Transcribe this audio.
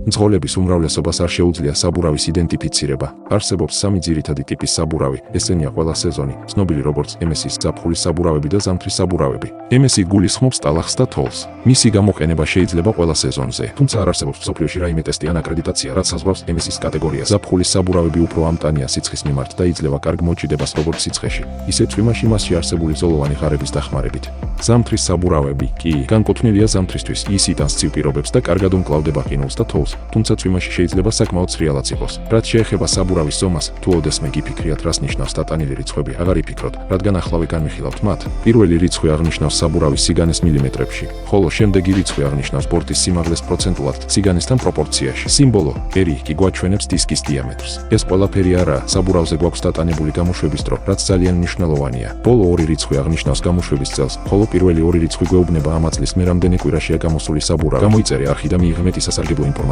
მძღოლების უმრავლესობას არ შეუძლია საბურავის იდენტიფიცირება. არსებობს სამი ძირითადი ტიპის საბურავი, ესენია ყველა სეზონი, ცნობილი როგორც MSI-ის ზაფხულის საბურავები და ზამთრის საბურავები. MSI გულისხმობს ტალახს და თოვლს. მისი გამოყენება შეიძლება ყველა სეზონზე, თუმცა არ არსებობს მსოფლიოში რაიმე ტესტი ან აკრედიტაცია, რაც საზღვრავს MSI-ის კატეგორიას. ზაფხულის საბურავები უფრო ამტანია სიცხის მიმართ და იძლევა კარგ მოჭიდებას როგორც სიცხეში, ისე წვიმაში მასში არსებული ზოლოვანი ღარების დახმარებით. ზამთრის საბურავები კი განკუთვნილია ზამთრისთვის, ის იტანს ცივ პირობებს და კარგად უმკლავდება ყინულს და თოვლს, თუმცა წვიმაში შეიძლება საკმაოდ ცრიალაც იყოს. რაც შეეხება საბურავის ზომას, თუ ოდესმე გიფიქრიათ, რას ნიშნავს ტატანილი რიცხვები, აღარ იფიქროთ, რადგან ახლავე განვიხილავთ მათ. პირველი რიცხვი აღნიშნავს საბურავის სიგანეს მილიმეტრებში, ხოლო შემდეგი რიცხვი აღნიშნავს ბორტის სიმაღლეს პროცენტულად სიგანესთან პროპორციაში. სიმბოლო R კი გვაჩვენებს დისკის დიამეტრს. ეს ყველაფერი არაა, საბურავზე გვაქვს ტატანებული გამოშვების დრო, რაც ძალიან მნიშვნელოვანია. ბოლო ორი რიცხვი აღნიშნავს გამოშვების წელს, ხოლო პირველი ორი რიცხვი გვეუბნება ამ წლის მე რამდენი კვირაშია გამოსული საბურავი. გამოიწერე არხი და მიიღე მეტი სასარგებლო ინფორმაცია.